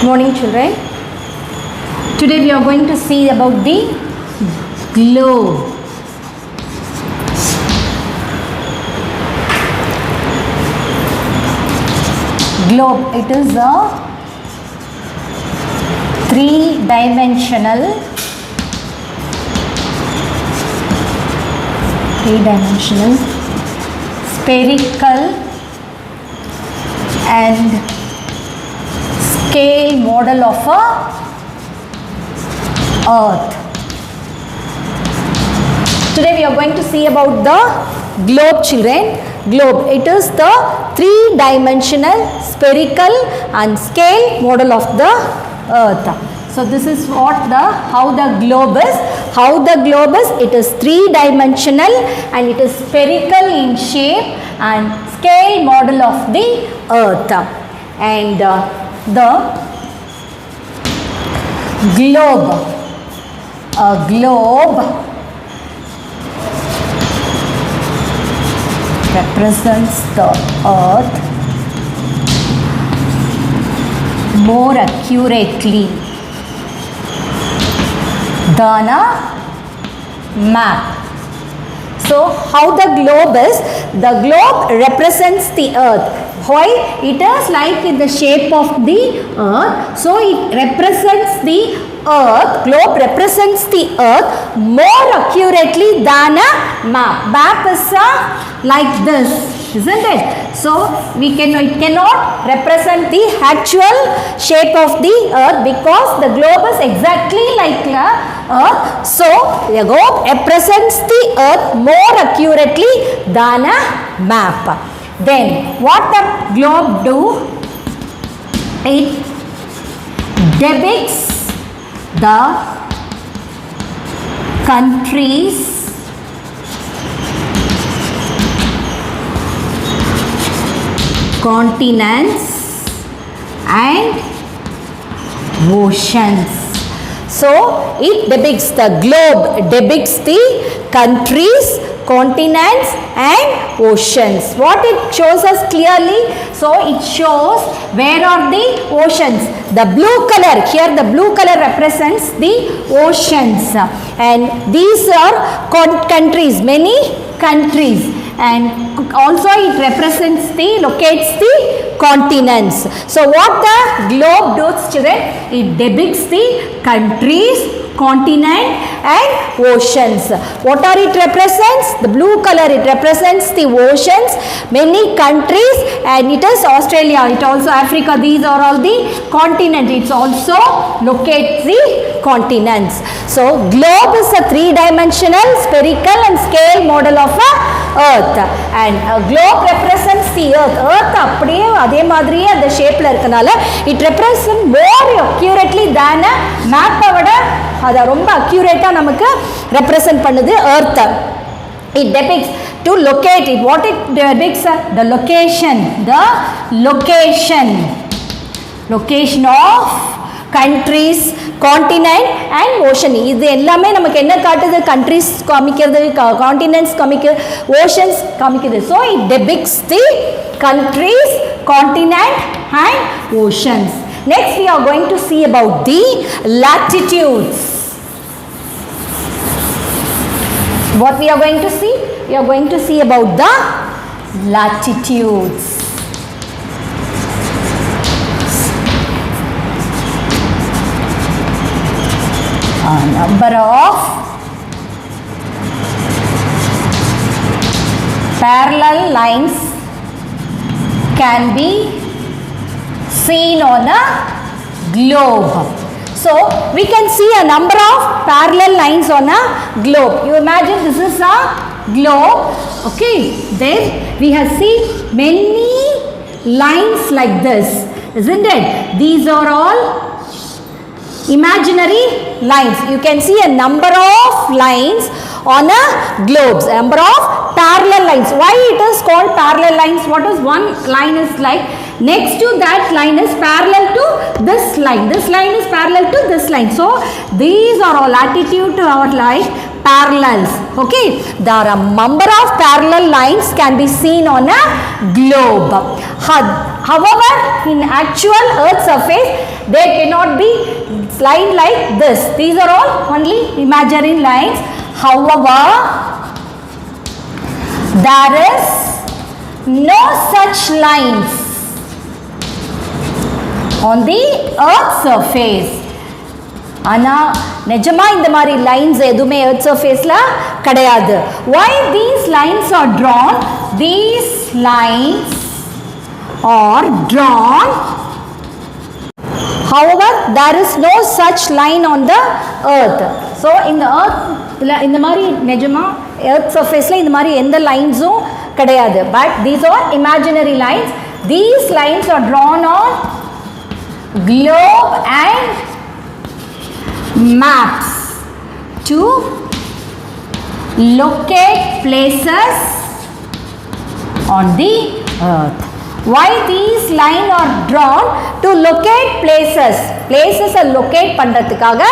Morning children. Today we are going to see about the globe. Globe, it is a three-dimensional spherical and scale model of a earth. Today we are going to see about the globe children. Globe, it is the three-dimensional spherical and scale model of the earth. So this is what how the globe is. How the globe is, it is three-dimensional and it is spherical in shape and scale model of the earth. And the globe, a globe represents the earth more accurately than a map. So how the globe is, the globe represents the earth. Why? It is like in the shape of the earth, so it represents the earth, globe represents the earth more accurately than a map. Map is like this, isn't it? So it cannot represent the actual shape of the earth because the globe is exactly like the earth. So the globe represents the earth more accurately than a map. Then what the globe do? It depicts the countries, continents and oceans. So it depicts, the globe depicts the countries, continents and oceans. What it shows us clearly? So it shows where are the oceans. The blue color, here the blue color represents the oceans and these are countries, many countries, and also it represents the, locates the continents. So what the globe does children? It depicts the countries, continent and oceans. What are it represents? The blue color, it represents the oceans, many countries, and it is Australia, it also Africa, these are all the continents. It also locates the continents. So globe is a three-dimensional spherical and scale model of a earth, and a globe represents the earth. Earth அப்படியே அதே மாதிரியே அந்த ஷேப்ல இருக்கனால it represents more accurately than a map விட அத ரொம்ப accurate நமக்கு ரெப்ரசன்ட் பண்ணுது earth. It depicts to locate it. What it depicts? The location of countries, continent and ocean. இது எல்லாமே நமக்கு என்ன காட்டுது? countries காமிக்கிறது, continents காமிக்கிறது, oceans காமிக்கிறது. So it depicts the countries, continent and oceans. Next we are going to see about the latitudes. What we are going to see? We are going to see about the latitudes. A number of parallel lines can be seen on a globe. So we can see a number of parallel lines on a globe. You imagine this is a globe. Okay, then we have seen many lines like this, isn't it? These are all imaginary lines. You can see a number of lines on a globe, a number of parallel lines. Why it is called parallel lines? What is one line is like? Next to that line is parallel to this line. This line is parallel to this line. So these are all latitude or like parallels. Okay, there are a number of parallel lines can be seen on a globe. However, in actual earth surface, they cannot be lined like this. These are all only imaginary lines. However, there is no such lines on the earth surface. ஆனால் நிஜமா இந்த மாதிரி lines எதுவுமே earth சர்ஃபேஸில் கிடையாது. Why these lines are drawn? These lines are drawn. However, there is no such line on the earth. So in the earth இந்த மாதிரி நிஜமா எர்த் சர்ஃபேஸில் இந்த மாதிரி எந்த லைன்ஸும் கிடையாது. But these are imaginary lines. These lines are drawn on globe and maps to locate places on the earth. Why these lines are drawn? To locate places. Places are locate பண்றதுக்காக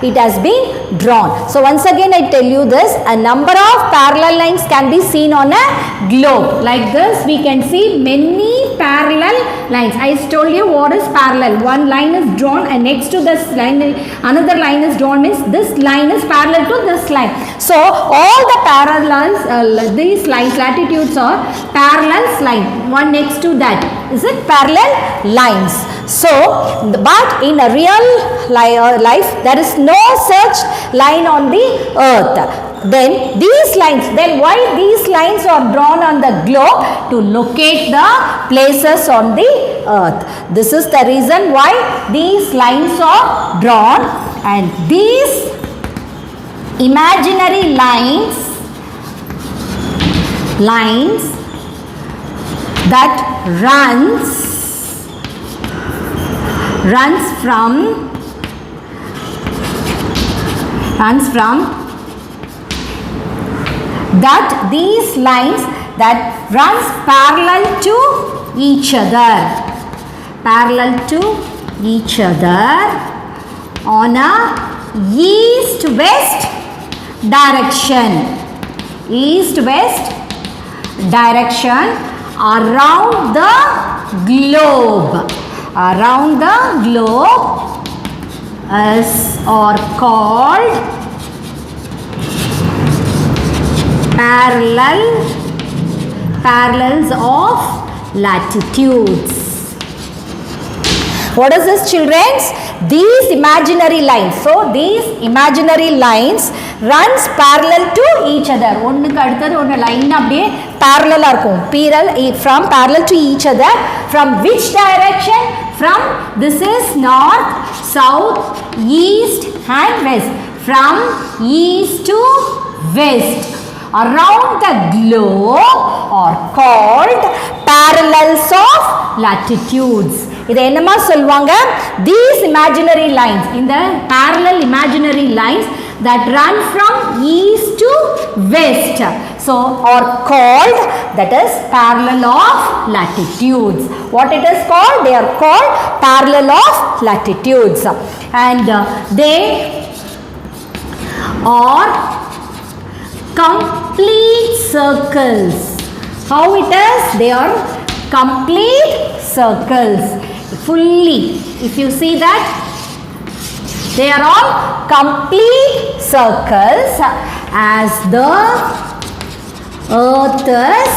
it has been drawn. So once again I tell you this, a number of parallel lines can be seen on a globe. Like this we can see many parallel lines. I told you what is parallel. One line is drawn and next to this line another line is drawn, means this line is parallel to this line. So all the parallels, these lines, latitudes are parallel line. One next to that is it parallel lines. So but in a real life there is no such line on the earth. Then these lines, then why these lines are drawn on the globe? To locate the places on the earth. This is the reason why these lines are drawn, and these imaginary lines that runs from that these lines that runs parallel to each other on a east-west direction around the globe are called parallels of latitudes. What is this, children? These imaginary lines. So these imaginary lines runs parallel to each other. ஒண்ணுக்கு அடுத்தது ஒன்று line அப்படியே parallel இருக்கும். From parallel to each other. From which direction? From this is north, south, east and west. From east to west around the globe are called parallels of latitudes. இதை என்னமா சொல்வாங்க? These imaginary lines, in the parallel imaginary lines that run from east to west, so are called, that is parallel of latitudes. What it is called? They are called parallel of latitudes, and they are complete circles. How it is? They are complete circles. Fully, if you see that, they are all complete circles, as the earth is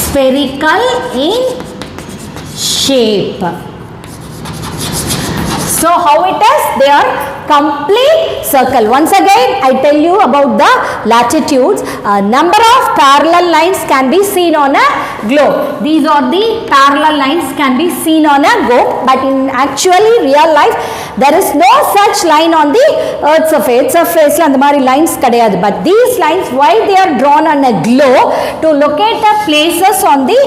spherical in shape. So how it is? They are complete circle. Once again I tell you about the latitudes. A number of parallel lines can be seen on a globe. These are the parallel lines can be seen on a globe, but in actually real life there is no such line on the earth surface la and mari lines kadiyadu. But these lines, why they are drawn on a globe? To locate the places on the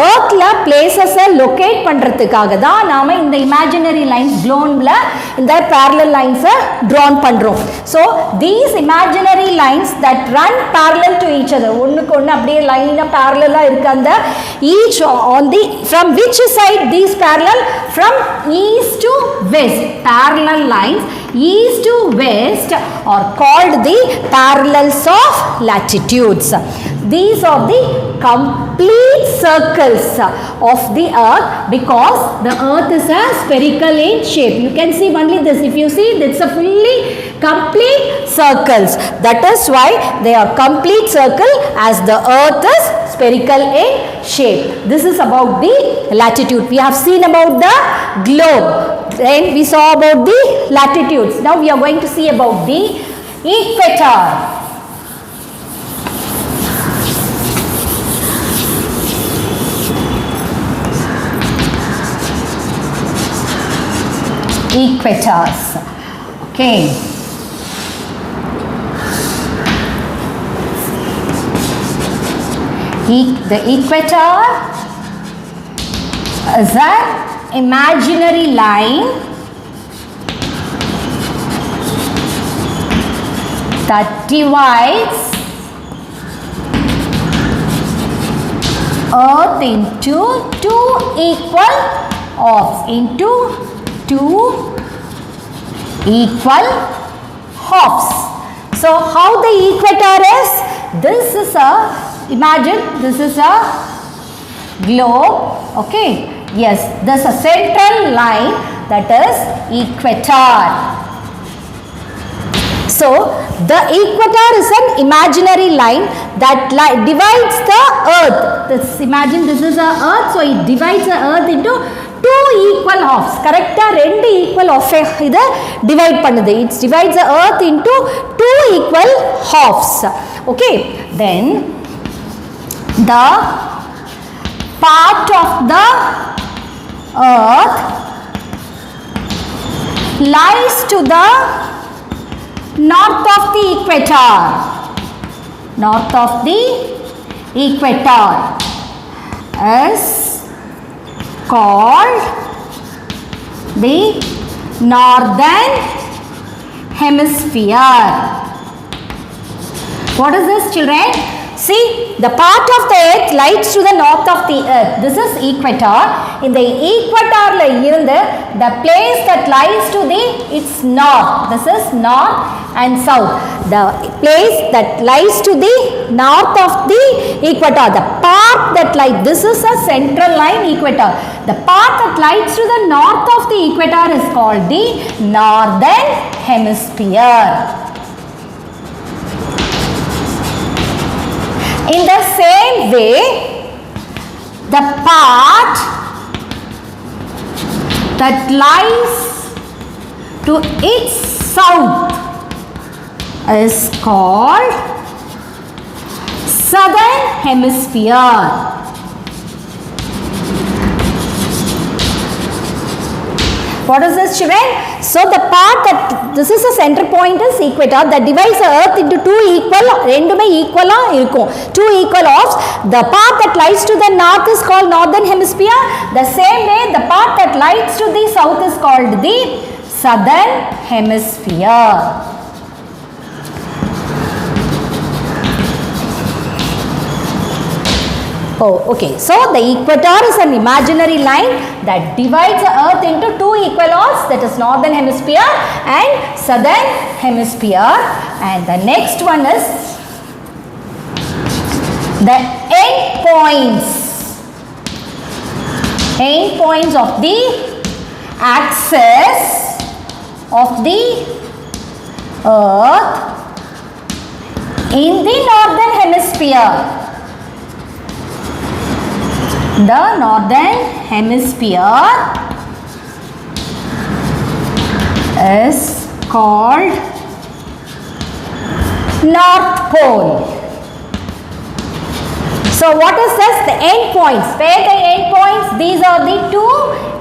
earth la places locate பண்றதுக்காக தான் நாம இந்த imaginary lines globe இந்த parallel lines drawn பண்றோம். So these imaginary lines that run parallel to each other, ஒண்ணுக்கு ஒண்ணு அப்படியே லைனா parallel இருக்கு, அந்த each on the, from which side these parallel? From east to west. Parallel lines east to west are called the parallels of latitudes. These are the complete circles of the earth, because the earth is a spherical in shape. You can see only this. If you see, it's a fully complete circles. That is why they are complete circle, as the earth is spherical in shape. This is about the latitude. We have seen about the globe. Then we saw about the latitudes. Now we are going to see about the equator. Equators. Okay. The equator is an imaginary line that divides earth into two equal halves, So how the equator is? This is a, imagine this is a globe. Okay. Yes, there's a central line, that is equator. So the equator is an imaginary line that divides the earth. Imagine this is a earth, so it divides the earth into two equal halves. Correct? Two equal halves divide pannudhu. It divides the earth into two equal halves. Okay. Then the part of the earth lies to the north of the equator. North of the equator is called the northern hemisphere. What is this, children? See, the part of the earth lies to the north of the earth. This is equator. In the equator, the place that lies to the its north. This is north and south. The place that lies to the north of the equator. The part that lies, this is a central line equator. The part that lies to the north of the equator is called the northern hemisphere. In the same way, the part that lies to its south is called southern hemisphere. What is this, children? So the part that, this is a center point is equator that divides the earth into two equal halves. The part that lies to the north is called northern hemisphere. The same way, the part that lies to the south is called the southern hemisphere. Oh, okay. So the equator is an imaginary line that divides the earth into two equal halves, that is northern hemisphere and southern hemisphere. And the next one is the end points of the axis of the earth in the northern hemisphere. The northern hemisphere is called North Pole. So what is this? The end points. Where the end points? These are the two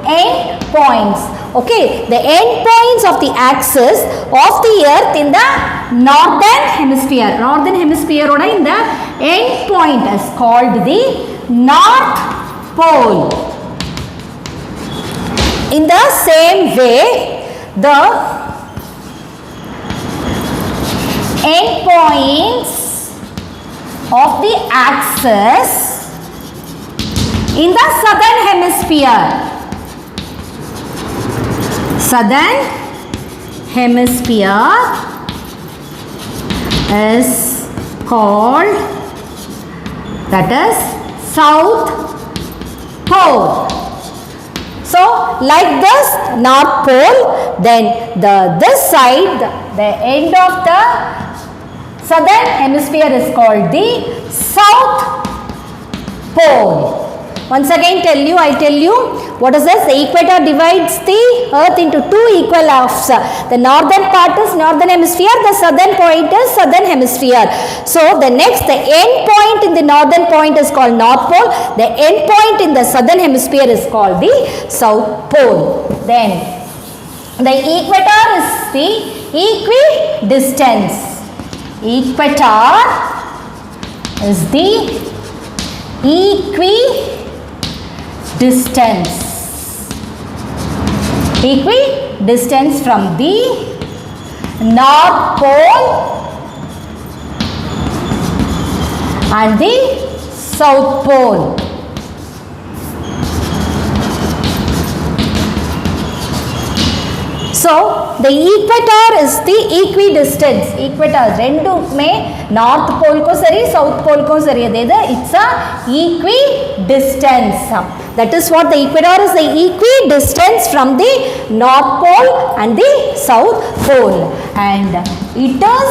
end points. Okay, the end points of the axis of the earth in the northern hemisphere. Northern hemisphere in the end point is called the North Pole. In the same way, the end points of the axis in the southern hemisphere. Southern hemisphere is called that is South Pole. So like this North Pole, then this side, the end of the southern hemisphere is called the South Pole. Once again I tell you what is this? The equator divides the earth into two equal halves. The northern part is northern hemisphere, the southern point is southern hemisphere. So the end point in the northern point is called North Pole, the end point in the southern hemisphere is called the South Pole. Then the equator is the equidistance. Equator is the equidistance from the North Pole and the South Pole. So the equator is the equidistance. Equator ரெண்டுமே North Pole को सरी South Pole को सरी it's a equidistance. That is what the equator is, the equidistance from the North Pole and the South Pole. And it is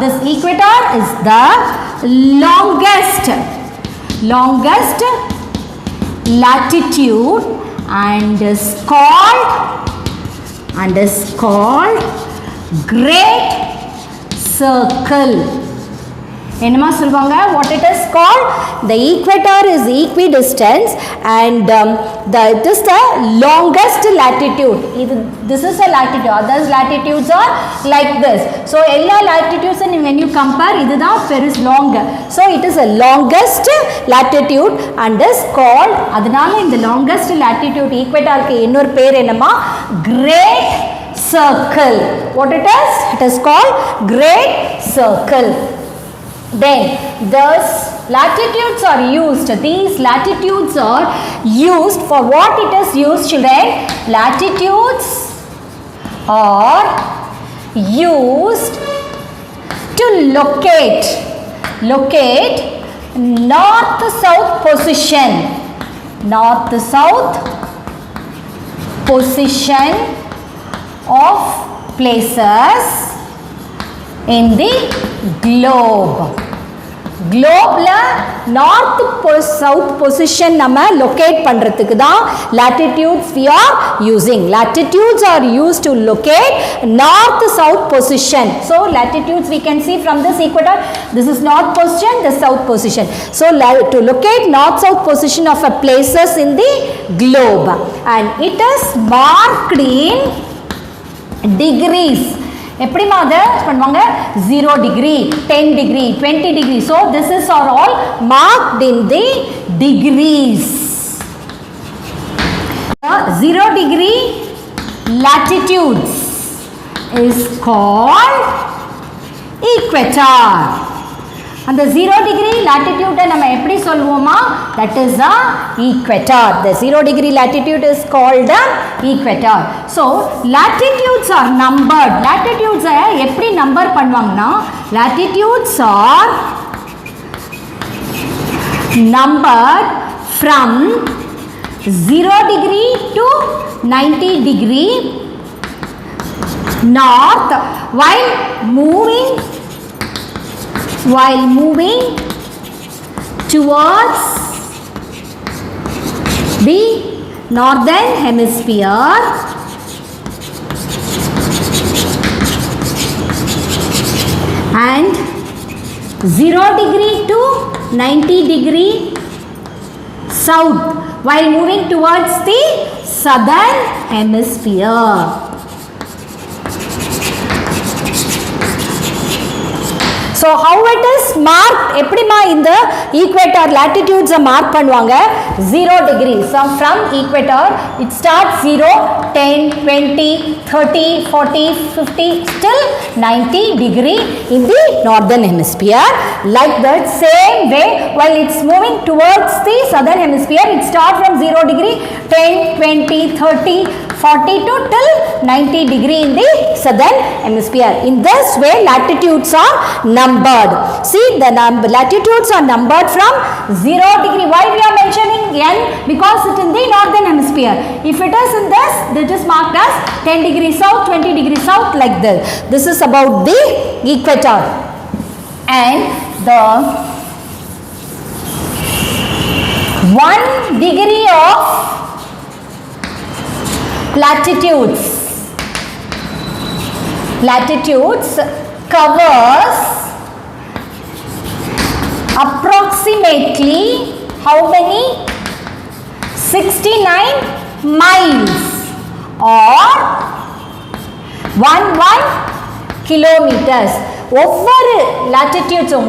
this equator is the longest latitude and is called Great Circle. என்னமா சொல்வாங்க? What it is called? The equator is equidistance and it is the longest latitude. This is a latitude. Other latitudes are like this. So எல்லா latitudes when you compare இதுதான் பெருசு long. So it is a longest latitude and is called, அதனால இந்த longest latitude equatorக்கு இன்னொரு பேர் என்னமா? Great Circle. What it is? It is called Great Circle. Then these latitudes are used for what it is used, children? Latitudes are used to locate north-south position of places in the globe. Globeல north south position நம்ம locate பண்றதுக்கு தான் latitudes we are using. Latitudes are used to locate north south position. So latitudes we can see from this equator. This is north position, this south position. So to locate north south position of a places in the globe, and it is marked in degrees. எப்படிமா அதை பண்ணுவாங்க? 0 degree, 10 degree, 20 degree. So this is are all marked in the degrees. 0 degree latitudes is called equator. அந்த 0 degree latitude நம்ம எப்படி சொல்வோமா? That is the equator. The 0 degree latitude is called the equator. So latitudes are numbered. Latitudes எப்படி number பண்ணுவாங்கன்னா, latitudes are numbered from 0 degree to 90 degree north while moving towards the northern hemisphere and 0 degree to 90 degree south while moving towards the southern hemisphere. So how it is marked? எப்படிமா இந்த equator latitudes mark பண்ணுவாங்க? 0 degree. So from equator it starts 0, 10, 20, 30, 40, 50 till 90 degree in the northern hemisphere. Like that same way while it's moving towards the southern hemisphere, it starts from 0 degree, 10, 20, 30, 42 till 90 degree in the southern hemisphere. In this way latitudes are numbered. numbered. See, the latitudes are numbered from 0 degree. Why we are mentioning N? Because it is in the northern hemisphere. If it is in this, it is marked as 10 degrees south, 20 degrees south, like this. This is about the equator. And the 1 degree of latitudes covers approximately how many? 69 miles or 11 kilometers. ஒவ்வொரு latitudeஸும்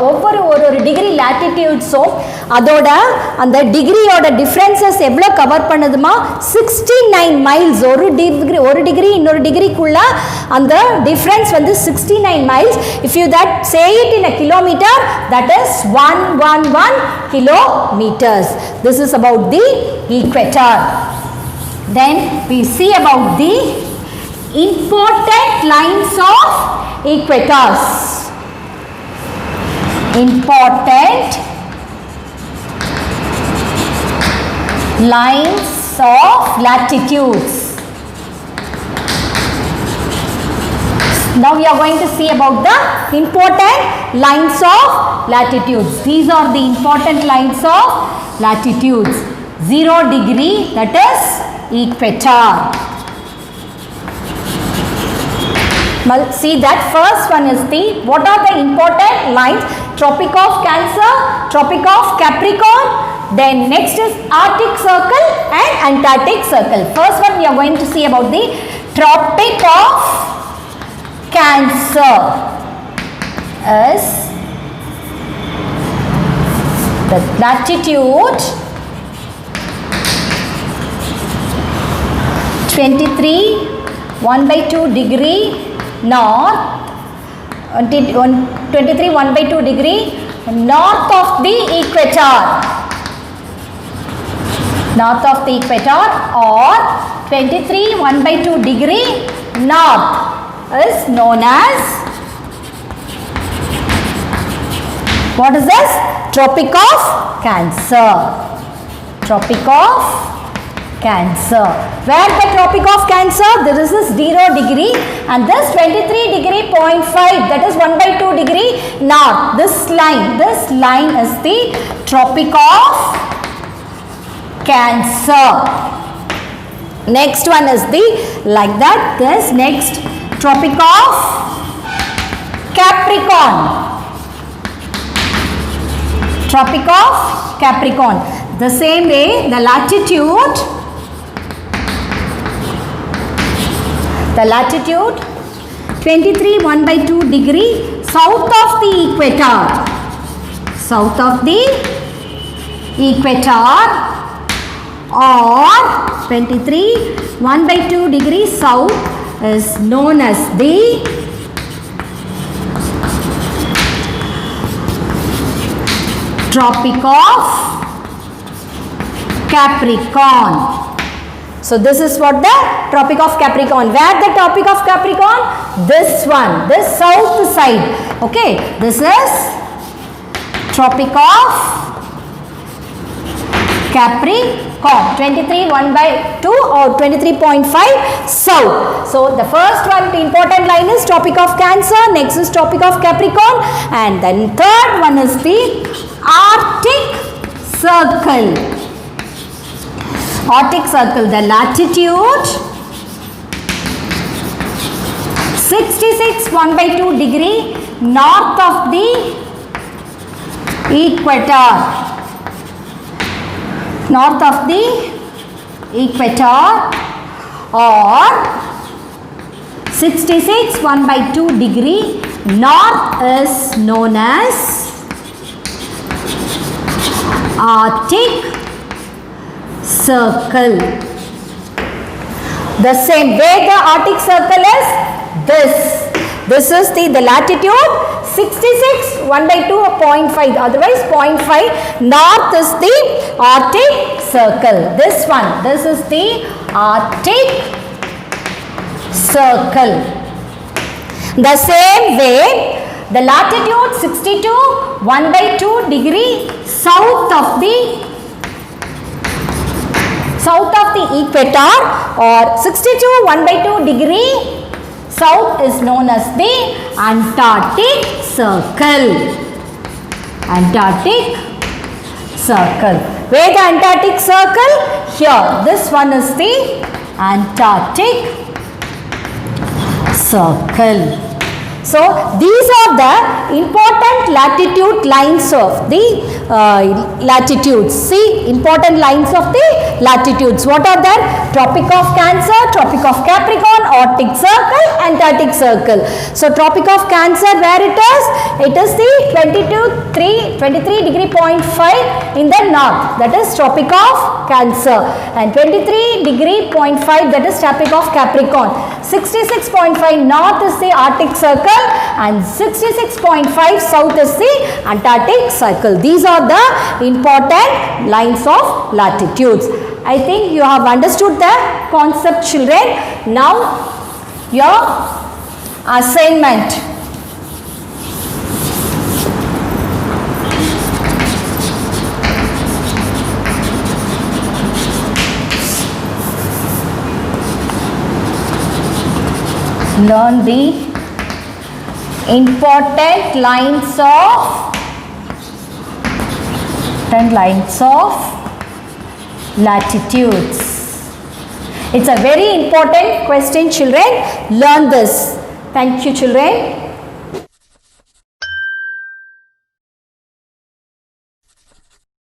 ஒவ்வொரு degree latitudeஸும் அதோட அந்த டிகிரியோட differences எவ்வளோ cover பண்ணுதுமா? 69 miles. ஒரு degree இன்னொரு டிகிரிக்குள்ள அந்த difference வந்து 69 miles. If you that say it in a kilometer, that is 111 kilometers. This is about the equator. Then we see about the important lines of equators. Important lines of latitudes. Now we are going to see about the important lines of latitudes. These are the important lines of latitudes. 0 degree, that is equator. Well, see that first one is what are the important lines? Tropic of Cancer, Tropic of Capricorn, then next is Arctic Circle and Antarctic Circle. First one we are going to see about the Tropic of Cancer is the latitude 23 1/2 degree north, 23 1/2 degree north of the equator. North of the equator or 23 1/2 degree north is known as, what is this? Tropic of Cancer. Tropic of Cancer. Where the Tropic of Cancer? There is this 0 degree and this 23 degree 0.5, that is 1/2 degree north. This line is the Tropic of Cancer. Next one is the like that. This next Tropic of Capricorn. Tropic of Capricorn. The same way, the latitude 23 1/2 degree south of the equator. South of the equator or 23 1/2 degree south is known as the Tropic of Capricorn. So this is what the Tropic of Capricorn. Where the Tropic of Capricorn? This one, this south side. Okay, this is Tropic of Capricorn. 23 1/2 or 23.5 south. So the first one, the important line is Tropic of Cancer. Next is Tropic of Capricorn, and then third one is the Arctic Circle. Arctic Circle, the latitude 66 1/2 degree north of the equator. North of the equator or 66 1/2 degree north is known as Arctic Circle. The same way the Arctic Circle is this is the latitude 66 1/2 or 0.5, otherwise 0.5 north is the Arctic Circle. This is the Arctic Circle. The same way the latitude 62 1/2 degree south of the equator, or 62 1/2 degree south is known as the Antarctic Circle. Antarctic Circle. Where the Antarctic Circle? Here. This one is the Antarctic Circle. So, these are the important latitude lines of the latitudes. See, important lines of the latitudes. What are that? Tropic of Cancer, Tropic of Capricorn, Arctic Circle, Antarctic Circle. So, Tropic of Cancer, where it is? It is the 23 degree 0.5 in the north. That is Tropic of Cancer. And 23 degree 0.5, that is Tropic of Capricorn. 66.5 north is the Arctic Circle, and 66.5 south is the Antarctic Circle. These are the important lines of latitudes. I think you have understood the concept, children. Now your assignment. Learn the important lines of latitudes. It's a very important question, children. Learn this. Thank you, children.